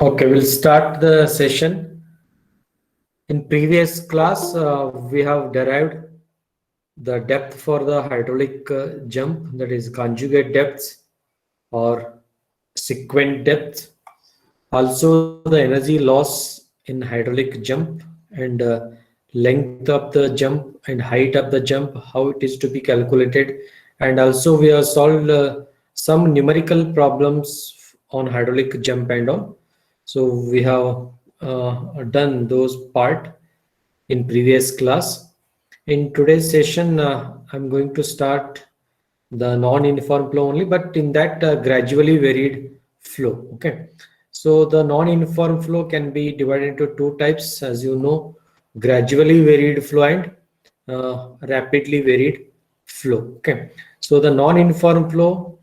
Okay, we'll start the session. In previous class, we have derived the depth for the hydraulic jump, that is conjugate depths or sequent depth. Also, the energy loss in hydraulic jump and length of the jump and height of the jump, how it is to be calculated. And also, we have solved some numerical problems on hydraulic jump and all. So we have done those part in previous class. In today's session, I'm going to start the non-uniform flow only, but in that gradually varied flow. Okay, so the non-uniform flow can be divided into two types, as you know, gradually varied flow and rapidly varied flow. Okay, so the non-uniform flow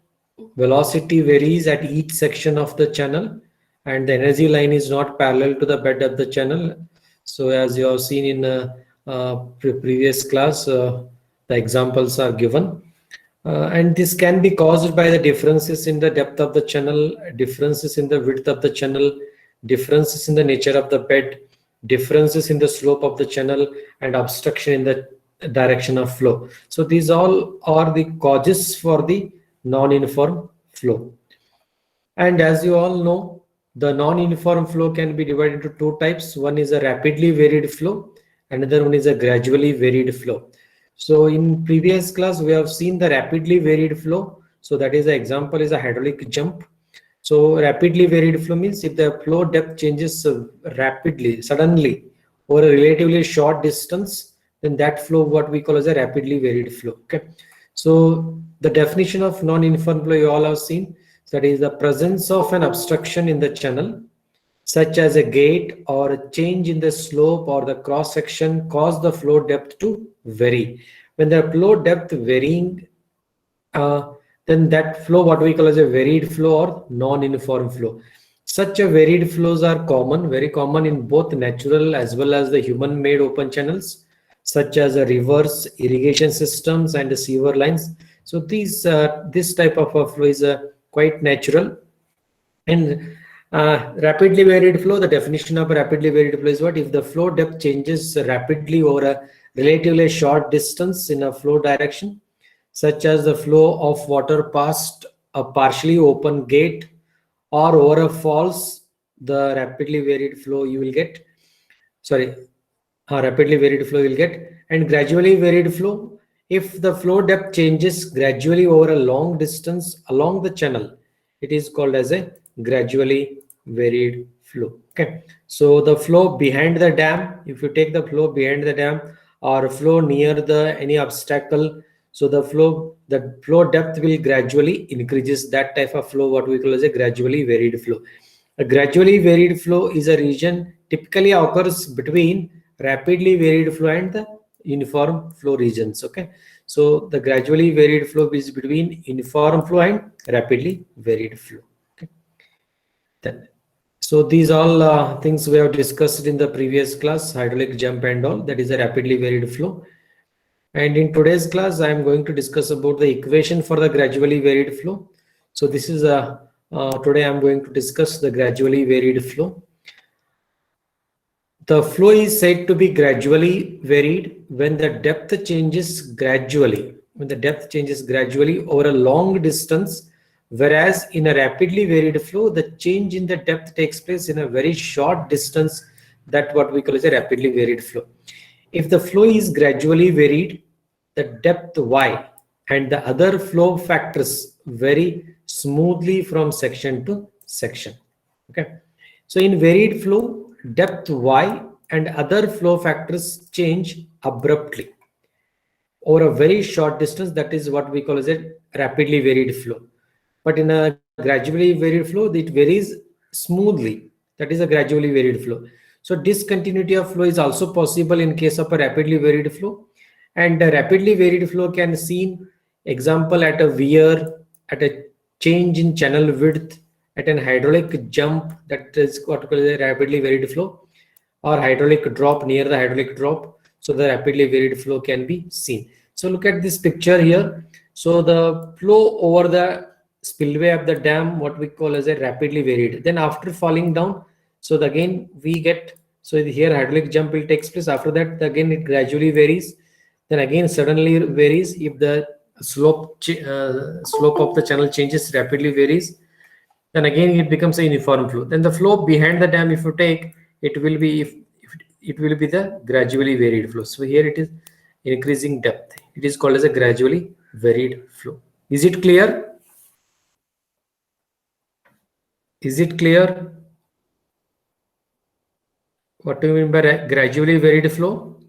velocity varies at each section of the channel, and the energy line is not parallel to the bed of the channel. So as you have seen in previous class, the examples are given. And this can be caused by the differences in the depth of the channel, differences in the width of the channel, differences in the nature of the bed, differences in the slope of the channel, and obstruction in the direction of flow. So these all are the causes for the non-uniform flow. And as you all know, the non-uniform flow can be divided into two types. One is a rapidly varied flow, another one is a gradually varied flow. So in previous class, we have seen the rapidly varied flow. So that is the example is a hydraulic jump. So rapidly varied flow means if the flow depth changes rapidly, suddenly, over a relatively short distance, then that flow what we call as a rapidly varied flow. Okay. So the definition of non-uniform flow you all have seen. That is the presence of an obstruction in the channel, such as a gate or a change in the slope or the cross section cause the flow depth to vary. When the flow depth varying, then that flow what we call as a varied flow or non-uniform flow. Such a varied flows are common, very common in both natural as well as the human-made open channels, such as rivers, irrigation systems, and the sewer lines. So this type of a flow is quite natural. And rapidly varied flow, the definition of rapidly varied flow is what? If the flow depth changes rapidly over a relatively short distance in a flow direction, such as the flow of water past a partially open gate or over a falls, the rapidly varied flow you will get. Sorry, rapidly varied flow you will get. And gradually varied flow, if the flow depth changes gradually over a long distance along the channel, it is called as a gradually varied flow. Okay, so the flow behind the dam, if you take the flow behind the dam or flow near the any obstacle, so the flow depth will gradually increases. That type of flow what we call as a gradually varied flow. A gradually varied flow is a region typically occurs between rapidly varied flow and the uniform flow regions. Okay, so the gradually varied flow is between uniform flow and rapidly varied flow. Okay, then so these all things we have discussed in the previous class, hydraulic jump and all, that is a rapidly varied flow. And in today's class, I am going to discuss about the equation for the gradually varied flow. So this is today I am going to discuss the gradually varied flow. The flow is said to be gradually varied when the depth changes gradually. When the depth changes gradually over a long distance, whereas in a rapidly varied flow, the change in the depth takes place in a very short distance. That's what we call as a rapidly varied flow. If the flow is gradually varied, the depth y and the other flow factors vary smoothly from section to section. Okay, so in varied flow, depth y and other flow factors change abruptly over a very short distance. That is what we call as a rapidly varied flow. But in a gradually varied flow, it varies smoothly. That is a gradually varied flow. So discontinuity of flow is also possible in case of a rapidly varied flow. And a rapidly varied flow can see example at a weir, at a change in channel width, at an hydraulic jump, that is what we call a rapidly varied flow, or hydraulic drop near the hydraulic drop. So the rapidly varied flow can be seen. So look at this picture here. So the flow over the spillway of the dam, what we call as a rapidly varied. Then after falling down, So again we get, so here hydraulic jump will take place. After that again it gradually varies, then again suddenly varies. If the slope of the channel changes, rapidly varies, then again it becomes a uniform flow. Then the flow behind the dam, if you take, it will be, if it will be the gradually varied flow. So here it is increasing depth, it is called as a gradually varied flow. Is it clear? Is it clear what do you mean by gradually varied flow?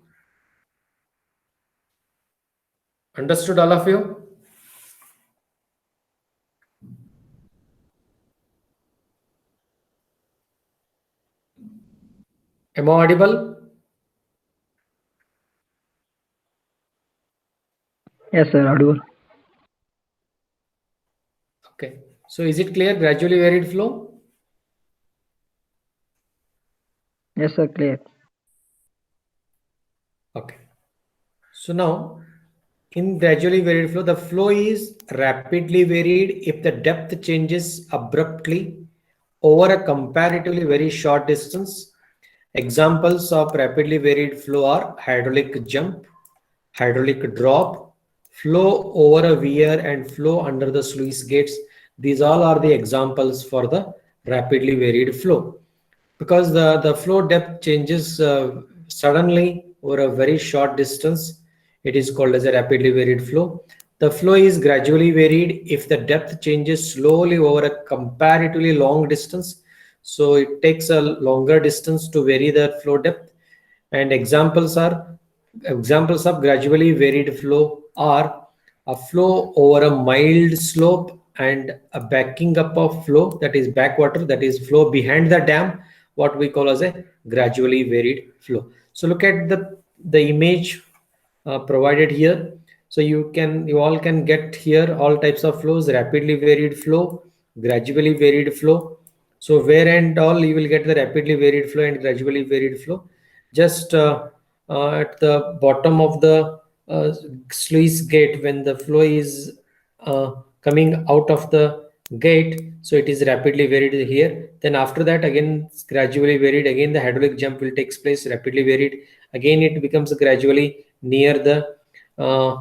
Understood, all of you? Am I audible? Yes, sir. Audible. Okay. So is it clear, gradually varied flow? Yes, sir. Clear. Okay. So now in gradually varied flow, the flow is rapidly varied if the depth changes abruptly over a comparatively very short distance. Examples of rapidly varied flow are hydraulic jump, hydraulic drop, flow over a weir, and flow under the sluice gates. These all are the examples for the rapidly varied flow, because the flow depth changes suddenly over a very short distance. It is called as a rapidly varied flow. The flow is gradually varied if the depth changes slowly over a comparatively long distance. So it takes a longer distance to vary the flow depth. And examples of gradually varied flow are a flow over a mild slope and a backing up of flow, that is backwater, that is flow behind the dam, what we call as a gradually varied flow. So look at the image provided here. So you all can get here all types of flows: rapidly varied flow, gradually varied flow. So where and all you will get the rapidly varied flow and gradually varied flow. Just at the bottom of the sluice gate, when the flow is coming out of the gate, so it is rapidly varied here. Then after that again gradually varied, again the hydraulic jump will take place, rapidly varied, again it becomes gradually near the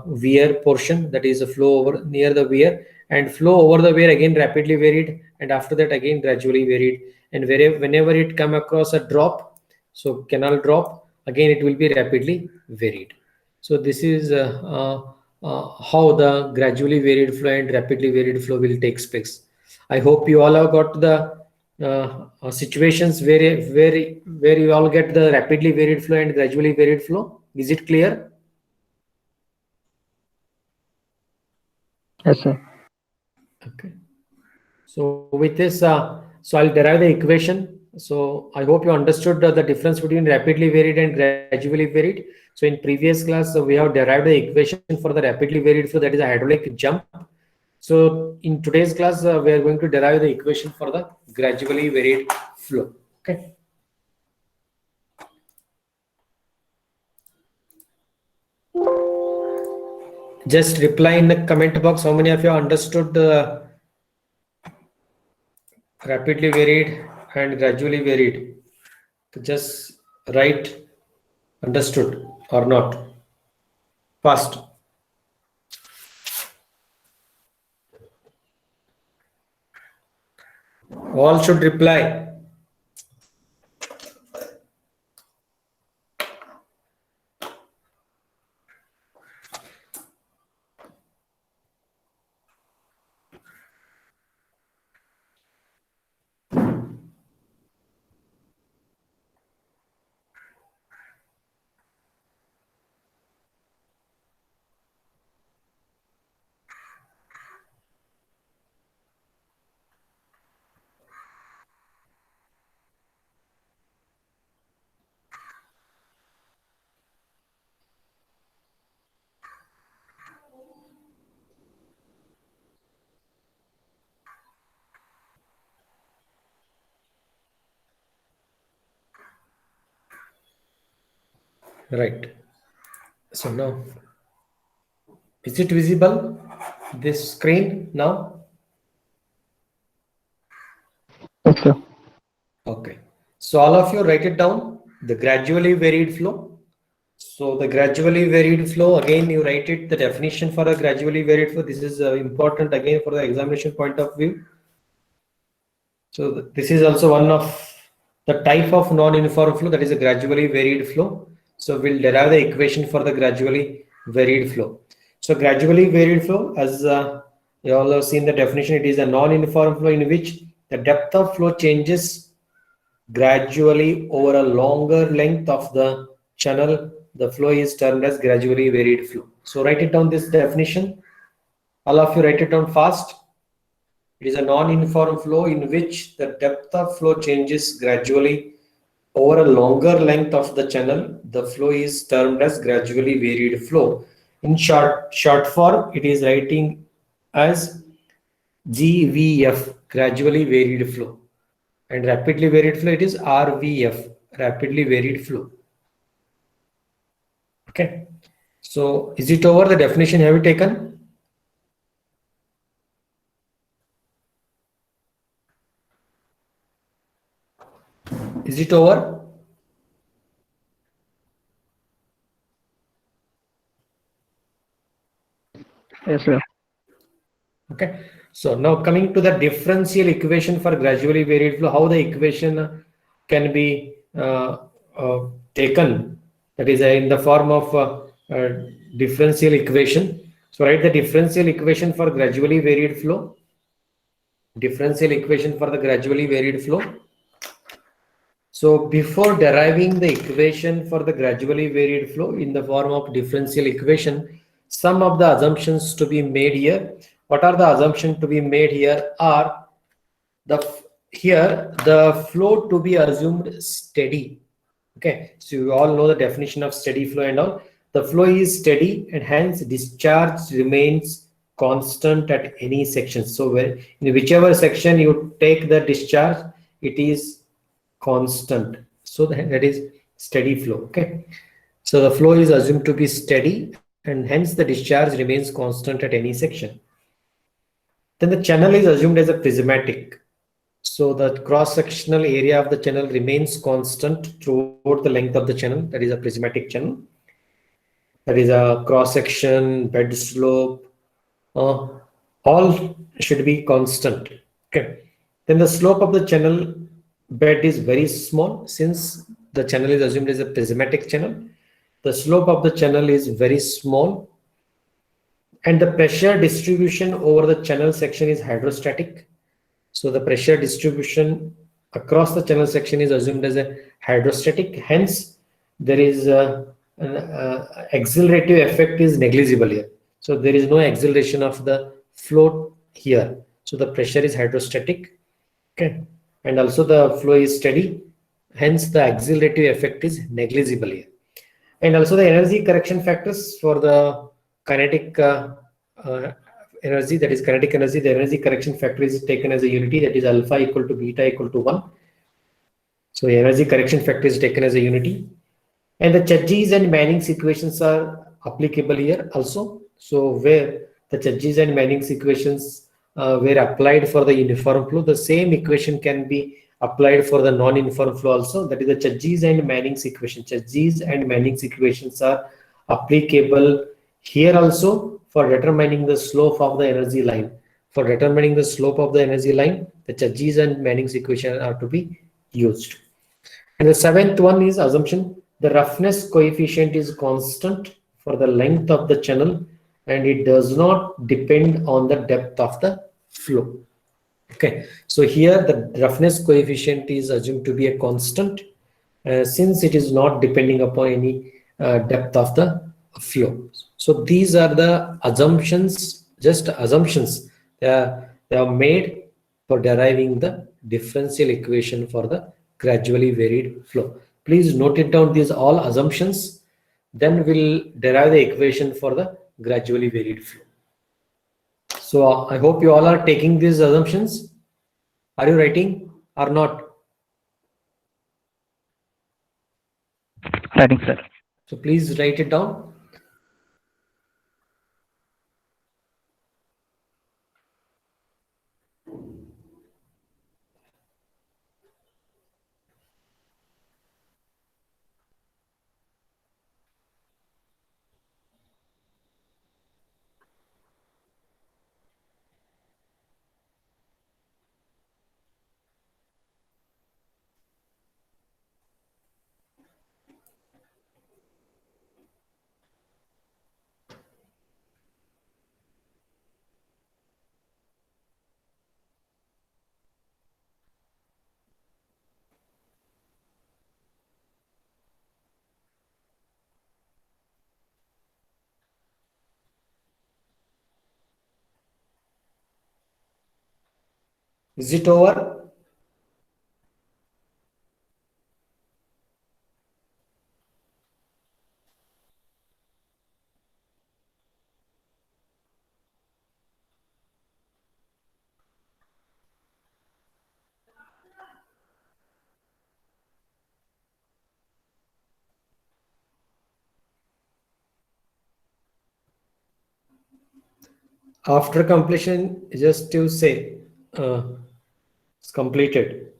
weir portion, that is a flow over near the weir, and flow over the weir again rapidly varied, and after that again gradually varied. And whenever it come across a drop, so canal drop, again it will be rapidly varied. So this is how the gradually varied flow and rapidly varied flow will take place. I hope you all have got the situations where you all get the rapidly varied flow and gradually varied flow. Is it clear? Yes, sir. Okay. So with this, so I'll derive the equation. So I hope you understood the difference between rapidly varied and gradually varied. So in previous class, we have derived the equation for the rapidly varied flow, that is a hydraulic jump. So in today's class, we are going to derive the equation for the gradually varied flow. Okay. Just reply in the comment box how many of you understood the rapidly varied and gradually varied. Just write understood or not. Fast. All should reply. Right. So now, is it visible? This screen now? Yes, sir. Okay. So all of you write it down, the gradually varied flow. So the gradually varied flow, again you write it, the definition for a gradually varied flow. This is important again for the examination point of view. So this is also one of the type of non-uniform flow, that is a gradually varied flow. So we'll derive the equation for the gradually varied flow. So gradually varied flow, as you all have seen the definition, it is a non-uniform flow in which the depth of flow changes gradually over a longer length of the channel. The flow is termed as gradually varied flow. So write it down, this definition. All of you write it down fast. It is a non-uniform flow in which the depth of flow changes gradually over a longer length of the channel. The flow is termed as gradually varied flow. In short form, it is writing as GVF, gradually varied flow. And rapidly varied flow, it is RVF, rapidly varied flow. Okay. So is it over? The definition have you taken? Is it over? Yes, sir. Okay. So now coming to the differential equation for gradually varied flow, how the equation can be taken, that is in the form of differential equation. So write the differential equation for gradually varied flow. Differential equation for the gradually varied flow. So before deriving the equation for the gradually varied flow in the form of differential equation, some of the assumptions to be made here. What are the assumptions to be made here are here the flow to be assumed steady. Okay, so you all know the definition of steady flow and all. The flow is steady and hence discharge remains constant at any section. So when in whichever section you take the discharge, it is constant. So that is steady flow. Okay, so the flow is assumed to be steady and hence the discharge remains constant at any section. Then the channel is assumed as a prismatic. So the cross-sectional area of the channel remains constant throughout the length of the channel. That is a prismatic channel. That is a cross-section, bed slope, all should be constant. Okay. Then the slope of the channel bed is very small since the channel is assumed as a prismatic channel. The slope of the channel is very small and the pressure distribution over the channel section is hydrostatic. So the pressure distribution across the channel section is assumed as a hydrostatic. Hence, there is an accelerative effect is negligible here. So there is no acceleration of the flow here. So the pressure is hydrostatic. Okay, and also the flow is steady. Hence, the accelerative effect is negligible here. And also the energy correction factors for the kinetic uh, energy, that is kinetic energy, the energy correction factor is taken as a unity, that is alpha equal to beta equal to 1. So energy correction factor is taken as a unity. And the Churchill's and Manning's equations are applicable here also. So where the Churchill's and Manning's equations were applied for the uniform flow, the same equation can be applied for the non-uniform flow also. That is the Churchill's and Manning's equation. Churchill's and Manning's equations are applicable here also for determining the slope of the energy line. For determining the slope of the energy line, the Churchill's and Manning's equation are to be used. And the seventh one is assumption. The roughness coefficient is constant for the length of the channel and it does not depend on the depth of the flow. Okay, so here the roughness coefficient is assumed to be a constant since it is not depending upon any depth of the flow. So these are the assumptions, just assumptions. They are made for deriving the differential equation for the gradually varied flow. Please note it down, these all assumptions. Then we'll derive the equation for the gradually varied flow. So I hope you all are taking these assumptions. Are you writing or not? Writing, sir. So please write it down. Is it over? After completion, just to say it's completed.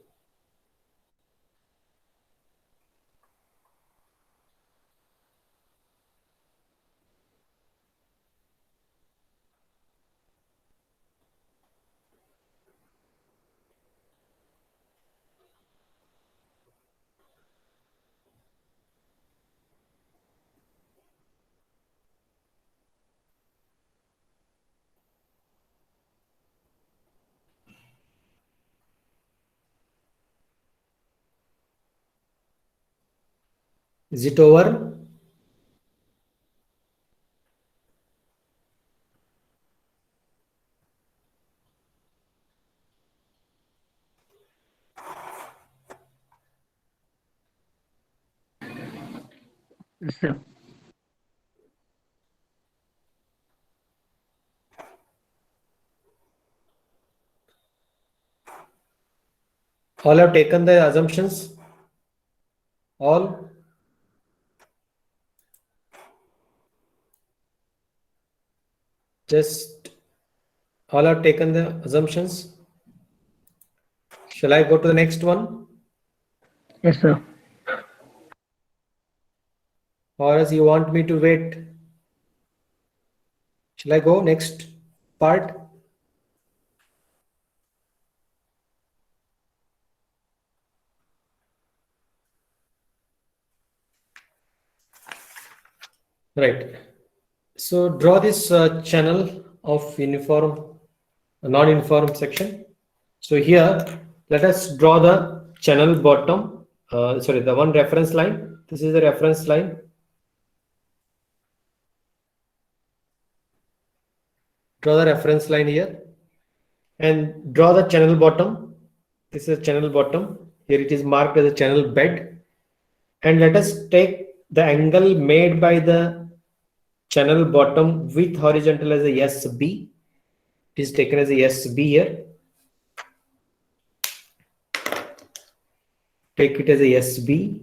Is it over? Yes, sir. All have taken the assumptions? All? Just all have taken the assumptions? Shall I go to the next one? Yes, sir. Or else you want me to wait? Shall I go next part? Right. So draw this channel of uniform, non-uniform section. So here, let us draw the channel bottom. Sorry, the one reference line. This is the reference line. Draw the reference line here, and draw the channel bottom. This is channel bottom. Here it is marked as a channel bed, and let us take the angle made by the channel bottom with horizontal as a SB. It is taken as a SB here. Take it as a SB.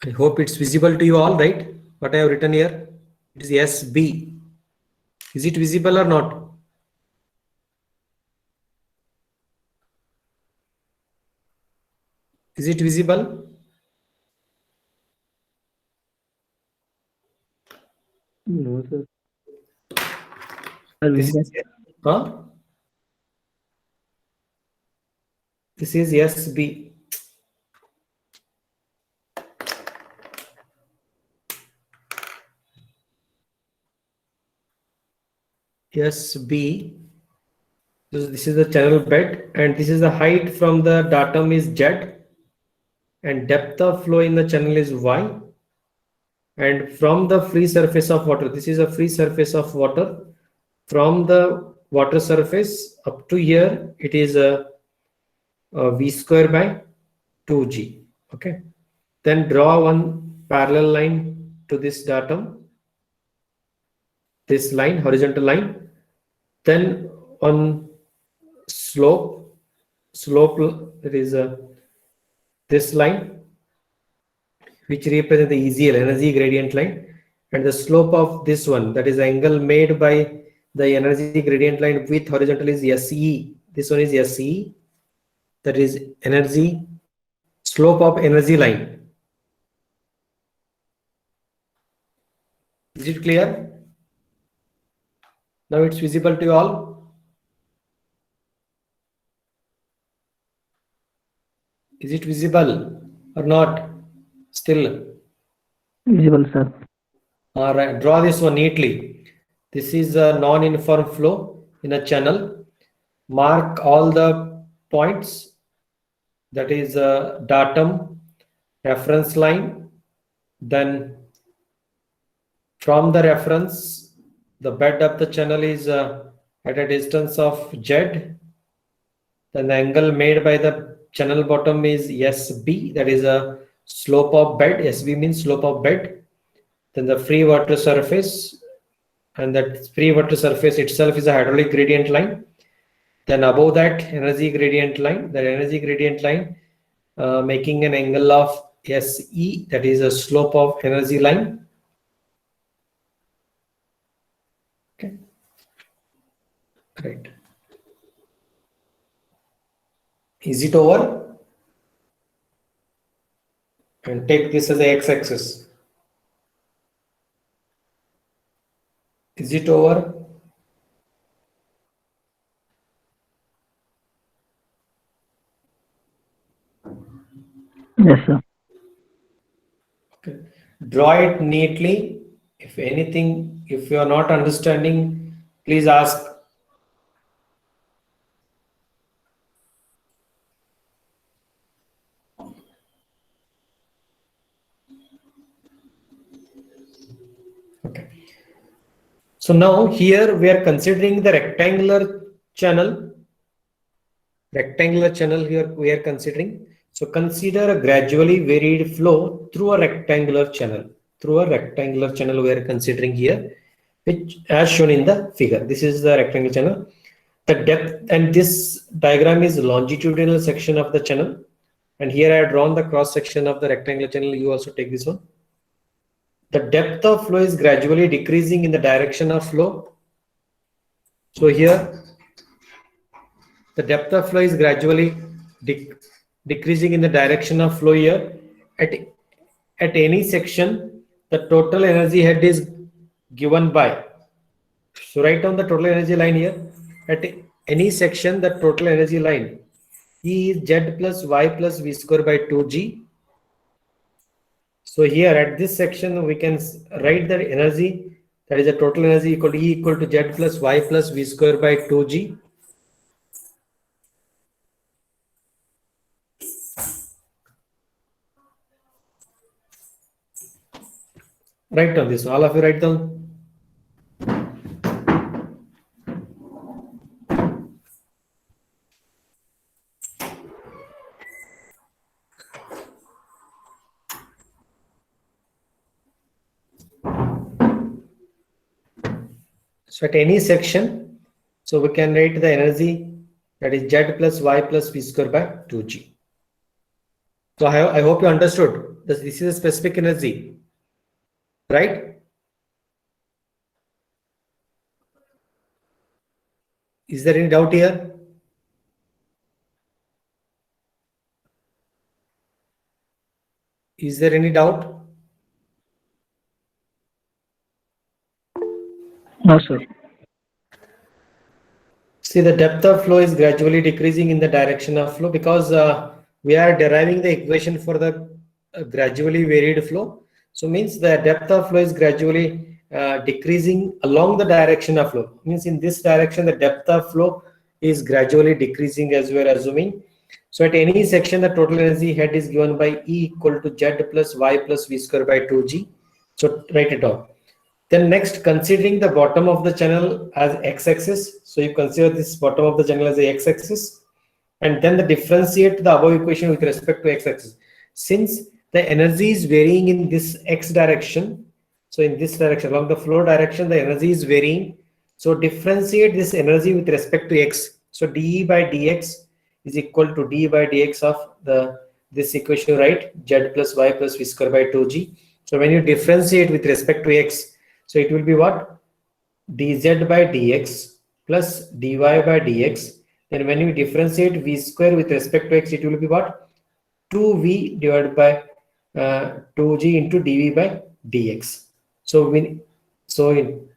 I hope it's visible to you all, right? What I have written here, it is SB. Is it visible or not? Is it visible? No, sir. Sir, This visible. is, huh? This is SB. SB. So this is the channel bed, and this is the height from the datum is Z, and depth of flow in the channel is Y. And from the free surface of water, this is a free surface of water. From the water surface up to here, it is a V square by 2G. Okay. Then draw one parallel line to this datum. This line, horizontal line. Then on slope, there is a this line which represents the EGL, energy gradient line, and the slope of this one, that is angle made by the energy gradient line with horizontal, is SE. This one is SE, that is energy slope of energy line. Is it clear? Now it's visible to you all. Is it visible or not? Still. Visible, sir. All right, draw this one neatly. This is a non-uniform flow in a channel. Mark all the points. That is a datum, reference line. Then from the reference, the bed of the channel is at a distance of Z, then the angle made by the channel bottom is SB, that is a slope of bed. SB means slope of bed. Then the free water surface, and that free water surface itself is a hydraulic gradient line. Then above that, energy gradient line, that energy gradient line making an angle of SE, that is a slope of energy line. Okay, great. Is it over? And take this as a x-axis. Is it over? Yes, sir. Okay. Draw it neatly. If anything, if you are not understanding, please ask. Okay. So now here we are considering the rectangular channel. Rectangular channel here we are considering. So consider a gradually varied flow through a rectangular channel. Through a rectangular channel we are considering here, which as shown in the figure. This is the rectangular channel. The depth, and this diagram is longitudinal section of the channel. And here I have drawn the cross section of the rectangular channel. You also take this one. The depth of flow is gradually decreasing in the direction of flow. So here the depth of flow is gradually decreasing in the direction of flow here. At any section, the total energy head is given by. So write down the total energy line here. At any section, the total energy line E is Z plus Y plus V square by 2G. So here at this section, we can write the energy, that is the total energy equal to E equal to Z plus Y plus V square by 2G. Write down this. All of you write down. So at any section, so we can write the energy, that is Z plus Y plus V square by 2G. So I hope you understood that this is a specific energy, right? Is there any doubt here? Is there any doubt? No, sir. See, the depth of flow is gradually decreasing in the direction of flow because we are deriving the equation for the gradually varied flow. So means the depth of flow is gradually decreasing along the direction of flow. Means in this direction, the depth of flow is gradually decreasing as we are assuming. So at any section, the total energy head is given by E equal to Z plus Y plus V square by 2G. So write it down. Then next, considering the bottom of the channel as x-axis. So you consider this bottom of the channel as a x-axis, and then the differentiate the above equation with respect to x-axis. Since the energy is varying in this x direction, so in this direction along the flow direction, the energy is varying. So differentiate this energy with respect to x. So dE by dx is equal to d by dx of this equation, right? Z plus Y plus V square by 2G. So when you differentiate with respect to x, so it will be what? Dz by dx plus dy by dx. Then when you differentiate v square with respect to x, it will be what? 2v divided by 2g into dv by dx. So in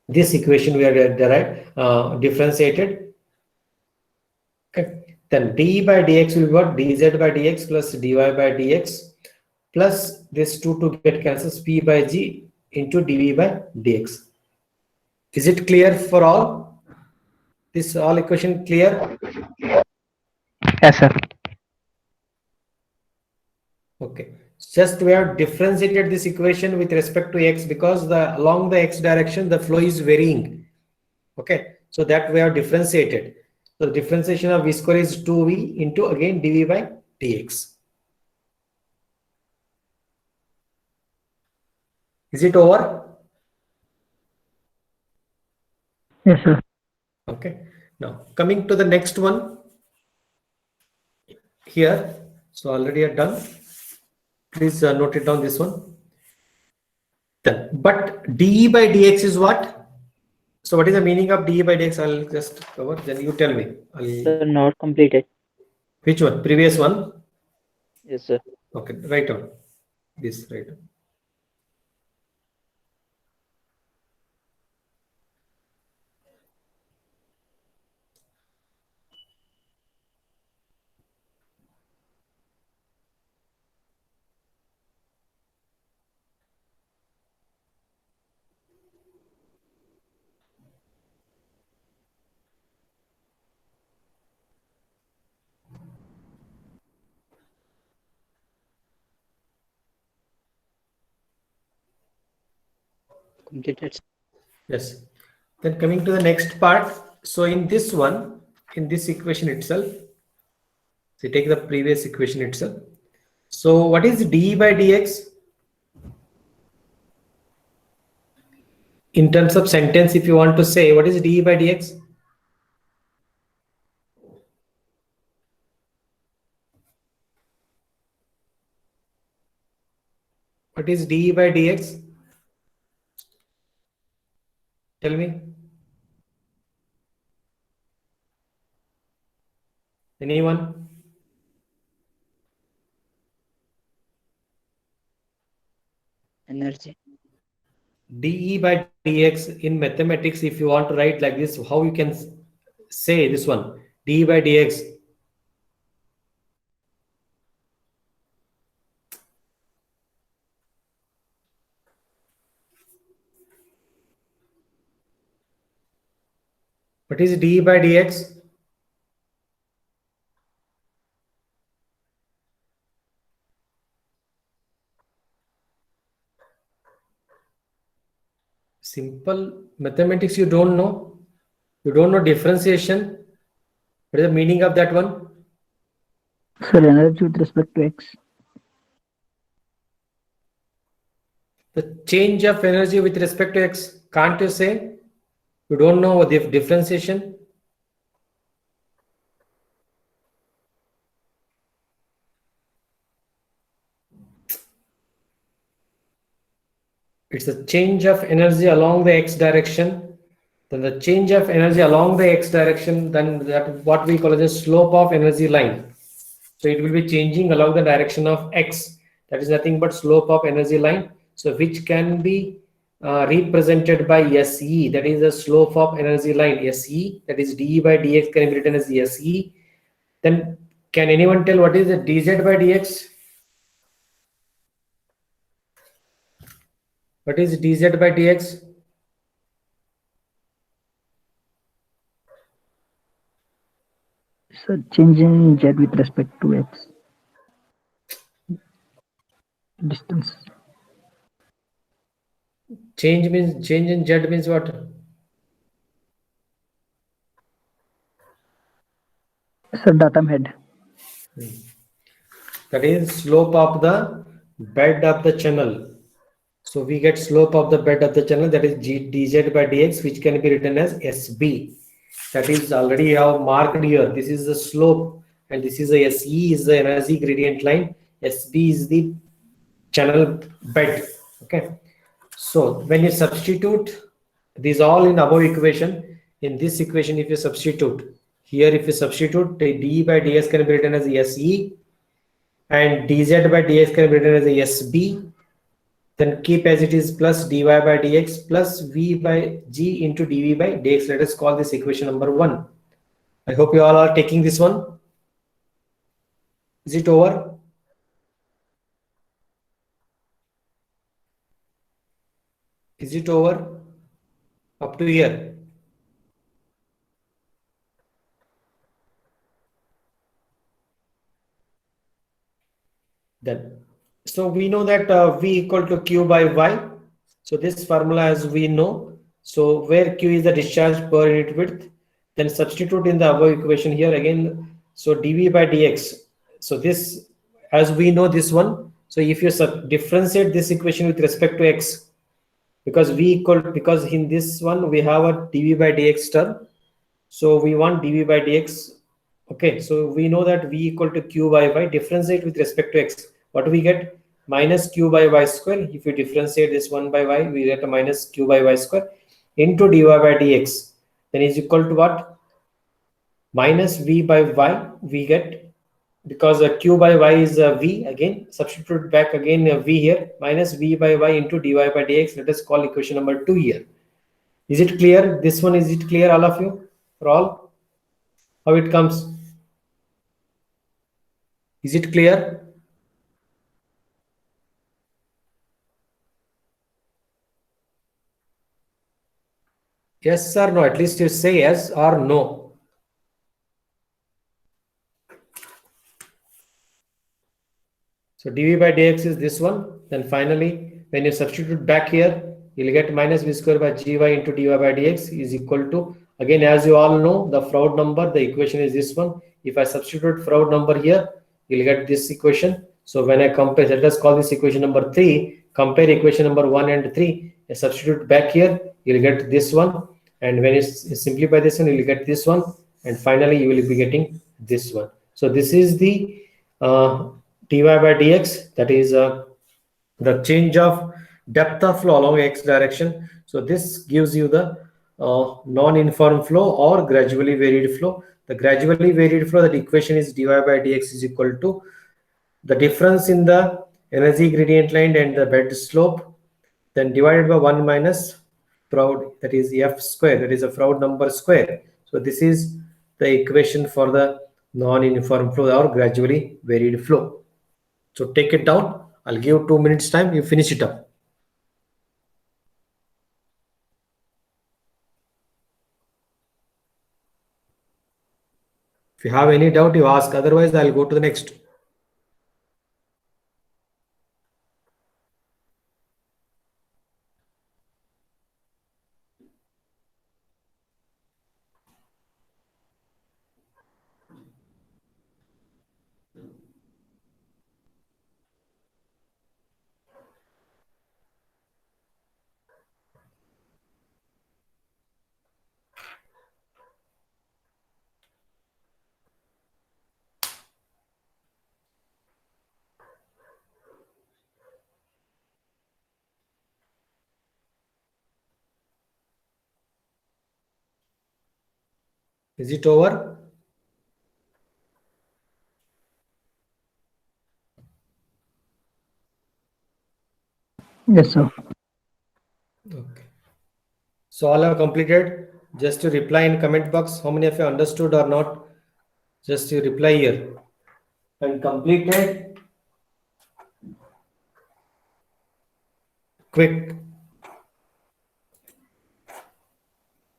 this equation we are derived differentiated. Okay. Then d by dx will be what? Dz by dx plus dy by dx plus this 2 to get cancels, p by g into dv by dx. Is it clear for all? This all equation clear? Yes, sir. Okay. Just we have differentiated this equation with respect to x because along the x direction the flow is varying. Okay, so that we have differentiated. So the differentiation of v square is 2v into again dv by dx. Is it over? Yes, sir. Okay, now coming to the next one here. So already are done. Please note it down this one. Then, but dE by dx is what? So what is the meaning of dE by dx? I'll just cover. Then you tell me. Sir, not completed. Which one? Previous one? Yes, sir. Okay, write down. This write down. Completed. Yes. Then coming to the next part. So in this one, in this equation itself, so take the previous equation itself. So what is dE by dx? In terms of sentence, if you want to say, what is dE by dx? What is dE by dx? Tell me. Anyone? Energy. dE by dx in mathematics, if you want to write like this, how you can say this one? dE by dx. What is dE by dx? Simple mathematics you don't know. You don't know differentiation. What is the meaning of that one? Sir, energy with respect to x. The change of energy with respect to x. Can't you say? You don't know the differentiation. It's the change of energy along the x direction. Then the change of energy along the x direction, then that what we call as a slope of energy line. So it will be changing along the direction of x. That is nothing but slope of energy line. So which can be represented by SE. That is the slope of energy line. SE. That is dE by dx can be written as SE. Then can anyone tell what is the dz by dx? What is dz by dx? Sir, change in z with respect to x. Distance. Change in z means what? Sir, datum head. That is slope of the bed of the channel. So we get slope of the bed of the channel, that is dz by dx, which can be written as SB. That is already have marked here. This is the slope and this is the SE is the energy gradient line. SB is the channel bed. Okay. So when you substitute these all in above equation, in this equation, if you substitute here, if you substitute d by dx can be written as SE and dz by dx can be written as SB. Then keep as it is plus dy by dx plus v by g into dv by dx. Let us call this equation number 1. I hope you all are taking this one. Is it over? Is it over? Up to here. Then So we know that V equal to Q by Y. So this formula as we know. So where Q is the discharge per unit width, then substitute in the above equation here again. So dV by dx. So this, as we know this one. So if you differentiate this equation with respect to x, because because in this one we have a dV by dx term. So we want dV by dx. Okay, so we know that V equal to Q by Y, differentiate with respect to x. What do we get? Minus Q by Y square. If you differentiate this 1 by Y, we get a minus Q by Y square into dy by dx. Then is equal to what? Minus V by Y we get, because Q by Y is V, again substitute back again V here, minus V by Y into dy by dx. Let us call equation number 2 here. Is it clear? This one, is it clear, all of you? For all? How it comes? Is it clear? Yes or no? At least you say yes or no. So dV by dx is this one. Then finally, when you substitute back here, you'll get minus v square by gy into dy by dx is equal to, again, as you all know, the Froude number, the equation is this one. If I substitute Froude number here, you'll get this equation. So when I compare, let us call this equation number 3, compare equation number 1 and 3, I substitute back here, you'll get this one. And when you simplify this one, you'll get this one. And finally, you will be getting this one. So this is the dy by dx, that is the change of depth of flow along x direction. So this gives you the non-uniform flow or gradually varied flow. The gradually varied flow, that equation is dy by dx is equal to the difference in the energy gradient line and the bed slope, then divided by 1 minus Froude, that is f square, that is a Froude number square. So this is the equation for the non-uniform flow or gradually varied flow. So take it down. I'll give 2 minutes time. You finish it up. If you have any doubt, you ask. Otherwise, I'll go to the next. Is it over? Yes, sir. Okay. So all have completed. Just to reply in comment box. How many of you understood or not? Just you reply here. And completed. Quick.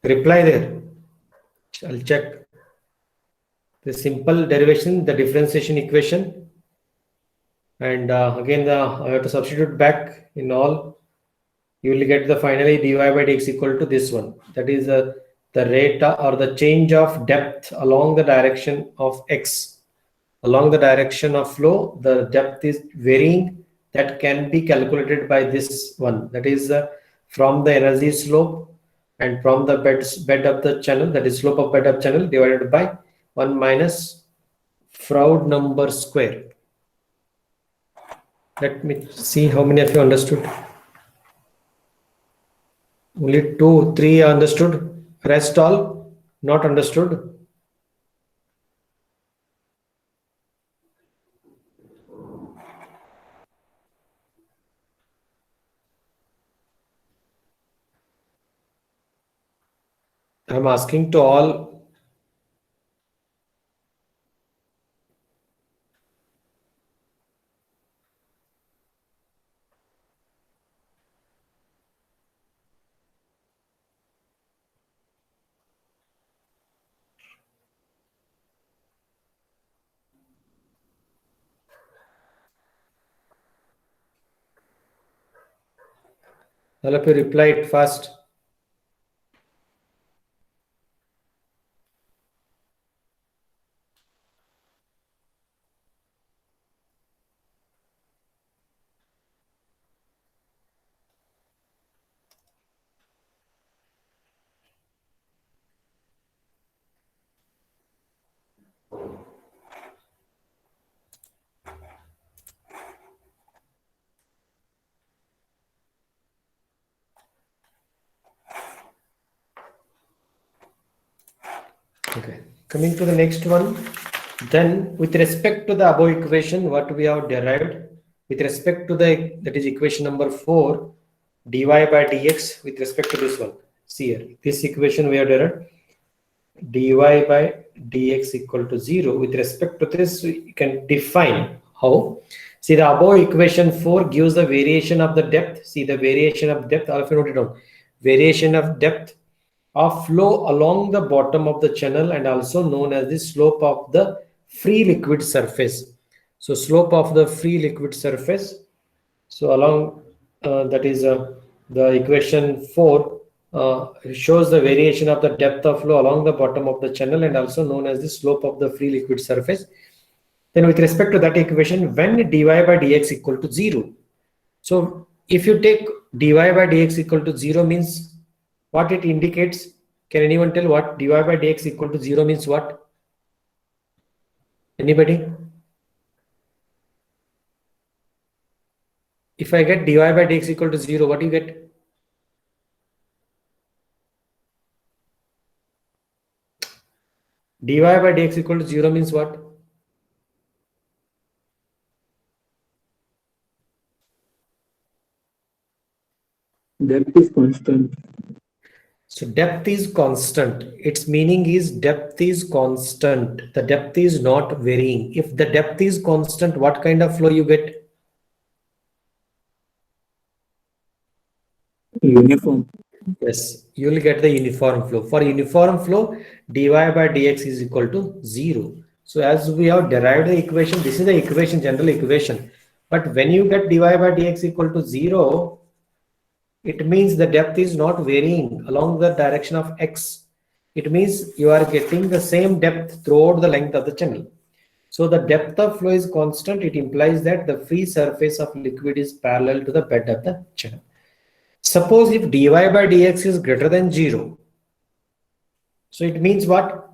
Reply there. I'll check. The simple derivation, the differentiation equation. And again, I have to substitute back in all. You will get the finally dy by dx equal to this one. That is the rate or the change of depth along the direction of x. Along the direction of flow, the depth is varying. That can be calculated by this one. That is from the energy slope and from the bed of the channel, that is slope of bed of channel, divided by 1 minus Froude number square. Let me see how many of you understood. Only 2, 3 understood. Rest all not understood. I'm asking to all. All of you reply it fast. Okay, coming to the next one. Then with respect to the above equation, what we have derived with respect to the, that is equation number 4, dy by dx with respect to this one. See here, this equation we have derived dy by dx equal to 0. With respect to this, we can define how. See, the above equation 4 gives the variation of the depth. See the variation of depth, all of you note it down. Variation of depth of flow along the bottom of the channel and also known as the slope of the free liquid surface. So slope of the free liquid surface. So along that is the equation 4 shows the variation of the depth of flow along the bottom of the channel and also known as the slope of the free liquid surface. Then with respect to that equation, when dy by dx equal to 0. So if you take dy by dx equal to 0 means what it indicates? Can anyone tell what dy by dx equal to 0 means what? Anybody? If I get dy by dx equal to 0, what do you get? Dy by dx equal to 0 means what? Depth is constant. So depth is constant. Its meaning is depth is constant. The depth is not varying. If the depth is constant, what kind of flow you get? Uniform. Yes, you will get the uniform flow. For uniform flow, dy by dx is equal to 0. So as we have derived the equation, this is the equation, general equation. But when you get dy by dx equal to 0, it means the depth is not varying along the direction of x. It means you are getting the same depth throughout the length of the channel. So the depth of flow is constant. It implies that the free surface of liquid is parallel to the bed of the channel. Suppose if dy by dx is greater than 0. So it means what?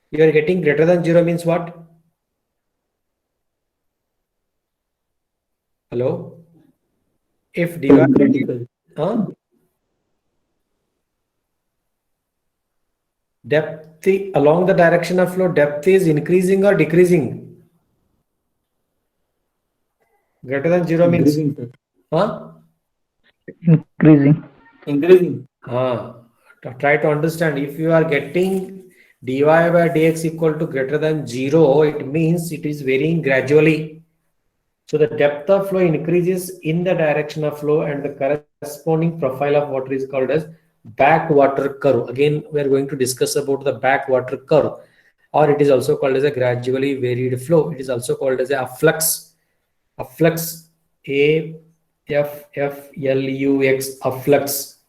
You are getting greater than 0 means what? Hello? If dy by Critical. depth along the direction of flow, depth is increasing or decreasing? Greater than 0 means Increasing, sir. Increasing. Increasing. Try to understand. If you are getting dy by dx equal to greater than 0, it means it is varying gradually. So the depth of flow increases in the direction of flow and the corresponding profile of water is called as backwater curve. Again, we are going to discuss about the backwater curve, or it is also called as a gradually varied flow. It is also called as a flux. A flux, A-F-F-L-U-X, a flux.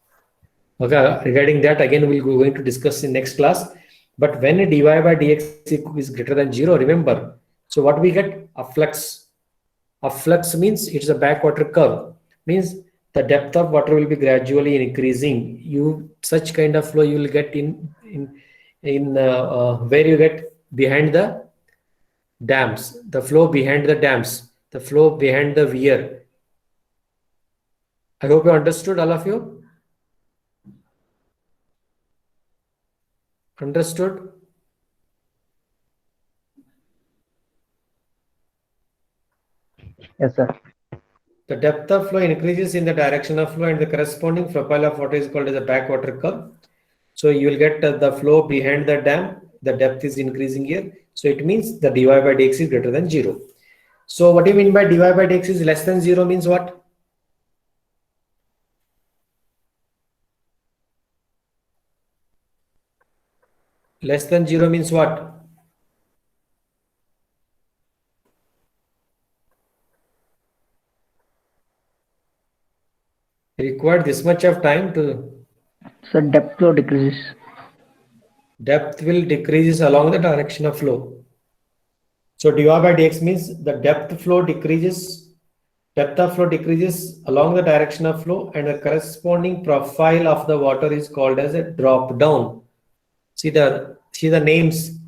Okay, regarding that, again, we'll go going to discuss in next class. But when dy by dx is greater than 0, remember, so what we get? A flux. A flux means it's a backwater curve, means the depth of water will be gradually increasing. Such kind of flow you will get in where you get behind the dams, the flow behind the dams, the flow behind the weir. I hope you understood, all of you. Understood? Yes, sir. The depth of flow increases in the direction of flow and the corresponding profile of water is called as a backwater curve. So you will get the flow behind the dam, the depth is increasing here. So it means the dy by dx is greater than 0. So what do you mean by dy by dx is less than 0 means what? Less than 0 means what? required this much of time to So depth flow decreases. depth will decreases along the direction of flow. So dy by dx means the depth of flow decreases along the direction of flow, and the corresponding profile of the water is called as a drop down. See the names,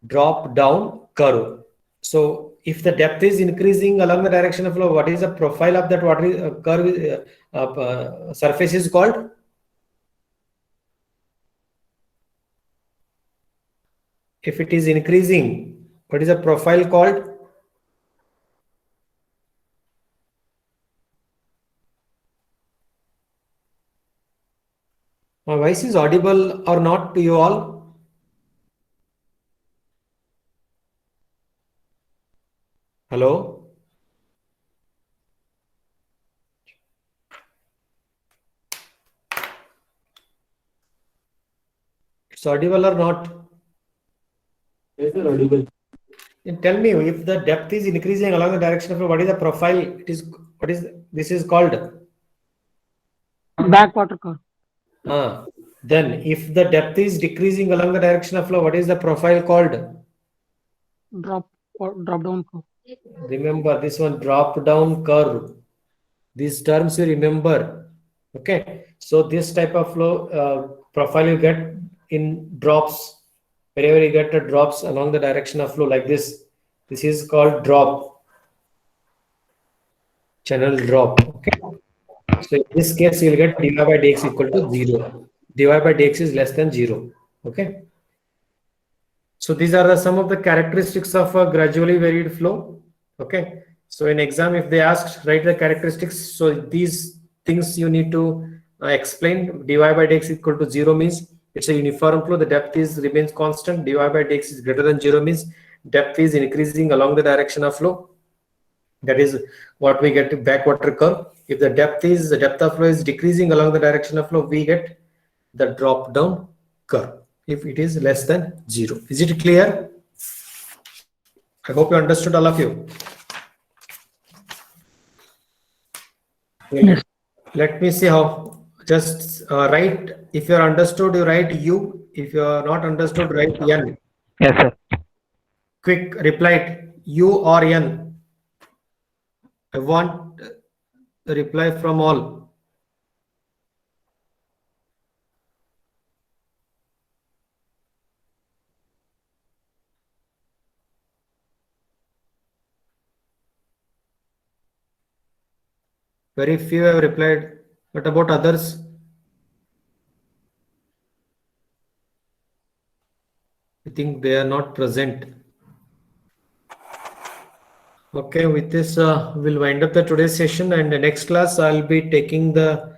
drop down curve. So if the depth is increasing along the direction of flow, what is the profile of that water curve surface is called? If it is increasing, what is the profile called? My voice is audible or not to you all? Hello? It's audible or not? Yes, sir, audible. And tell me, if the depth is increasing along the direction of flow, what is the profile? This is called? Backwater curve. Then if the depth is decreasing along the direction of flow, what is the profile called? Drop down curve. Remember this one, drop down curve. These terms you remember. Okay. So this type of flow profile you get in drops. Wherever you get the drops along the direction of flow like this is called drop. Channel drop. Okay. So in this case, you will get dy by dx equal to 0. dy by dx is less than 0. Okay. So these are some of the characteristics of a gradually varied flow. Okay. So in exam, if they asked, write the characteristics. So these things you need to explain. Dy by dx equal to 0 means it's a uniform flow. The depth remains constant. Dy by dx is greater than 0 means depth is increasing along the direction of flow. That is what we get backwater curve. If the depth of flow is decreasing along the direction of flow, we get the drop down curve if it is less than 0. Is it clear? I hope you understood, all of you. Yes. Let me see how. Just write. If you are understood, you write U. If you are not understood, write N. Yes, sir. Quick reply it, U or N. I want the reply from all. Very few have replied. What about others? I think they are not present. Okay, with this, we'll wind up the today's session, and the next class I'll be taking the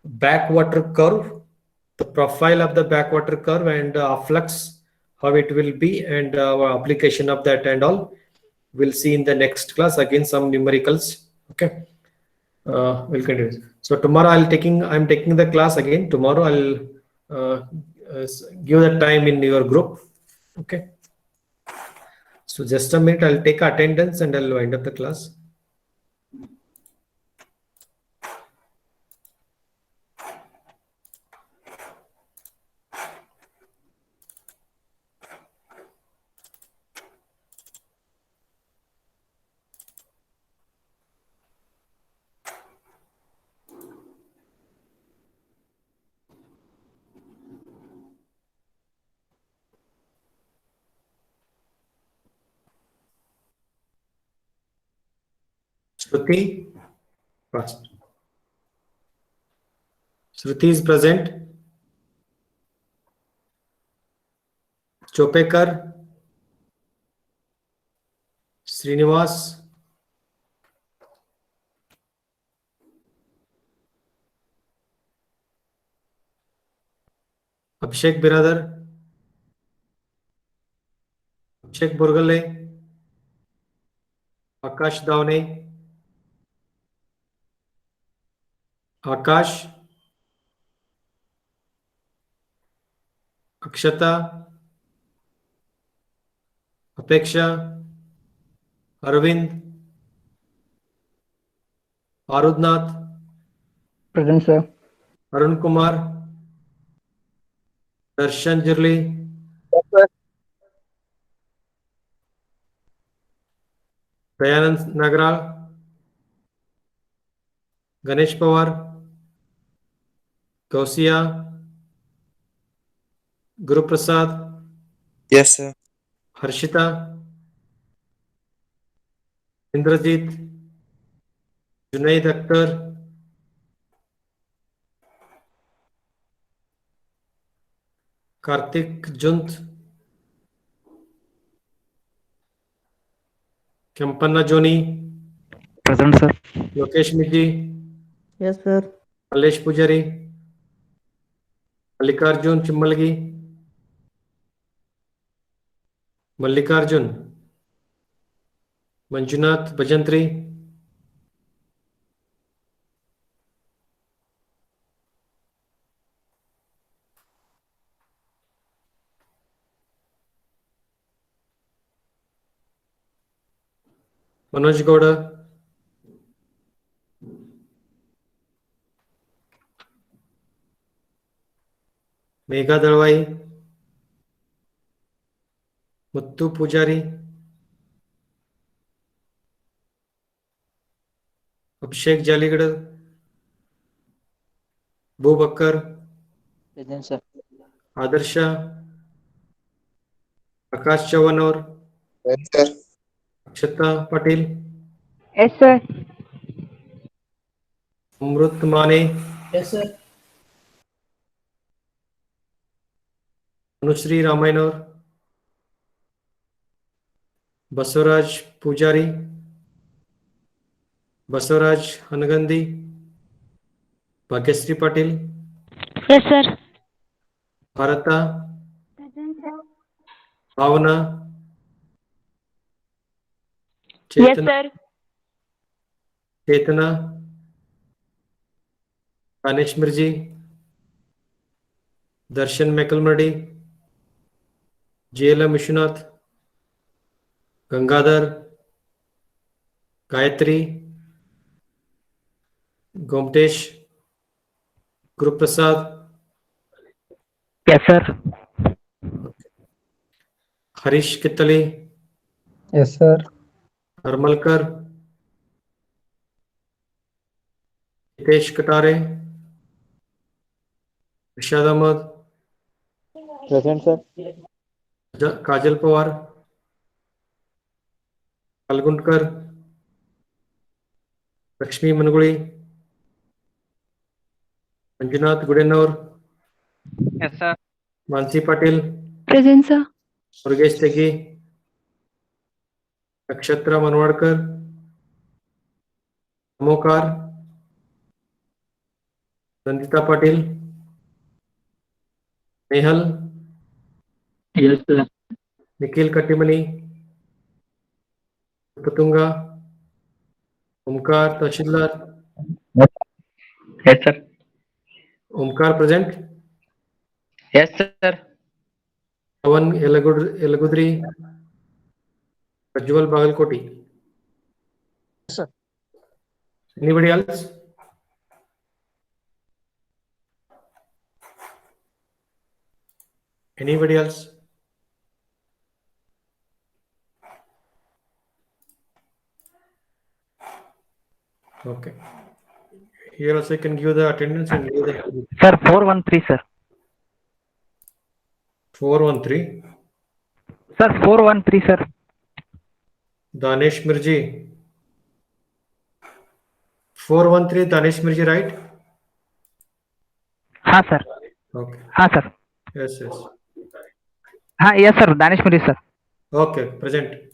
backwater curve, the profile of the backwater curve, and flux, how it will be, and application of that and all. We'll see in the next class again some numericals. Okay, we'll continue. So tomorrow I'm taking the class again. Tomorrow I'll give the time in your group. Okay. So just a minute, I'll take attendance and I'll wind up the class. Shruti, first. Shruti is present. Chopekar, Srinivas, Abhishek Biradar, Abhishek Burgale, Akash Davne, Akash, Akshata, Apeksha, Arvind, Arudnath, Present, sir. Arun Kumar, Darshan Jirli, Dayanand Nagral, Ganesh Pawar, Gausia, Guru Prasad, Yes, sir. Harshita, Indrajit, Junaid Akhtar, Karthik Junt, Kempanna Joni, Present, sir. Lokesh Miji, Yes, sir. Malesh Pujari, Mallikarjun Chimmalgi, Mallikarjun, Manjunath Bajantri, Manoj Gowda, Megha Dalwai, Muttu Pujari, Abhishek Jaligad, Boo Bakkar, Present, sir. Adarsha, Akash Chavanor, Yes, sir. Akshata Patil, Yes, sir. Amrut Mane, Yes, sir. Anushree Ramayanor, Basuraj Pujari, Basuraj Hanagandi, Bhagyashree Patil, Yes, sir. Bharata, Bhavana, Yes, Chetana, sir. Chetana, Danish Mirji, Darshan Mekalmadi, JLM Vishwanath, Gangadhar, Gayatri, Gomtesh, Guru Prasad, Yes, sir. Harish Kittali, Yes, sir. Harmalkar, Hitesh Katare, Rishad Ahmad, Present, sir. Kajal Pawar, Falgunkar, Lakshmi Manuguli, Manjunath Gudenor, Yes, sir. Mansi Patil, Present, sir. Murgesh Tegi, Nakshatra Manwadkar, Amokar, Nandita Patil, Nehal, Yes, sir. Nikhil Katimani, Putunga, Omkar Tahsildar, Yes, sir. Omkar present, Yes, sir. Pawan Yelagudri, Prajwal Bagalkoti. Sir. Anybody else? Anybody else? Okay. Here also you can give the attendance and give the Sir, 413, sir. 413. Sir, 413, sir. Danesh Mirji. 413 Danesh Mirji, right? हाँ sir. Okay. हाँ sir. Yes, yes. हाँ, yes, sir. Danish Miri, sir. Okay, present.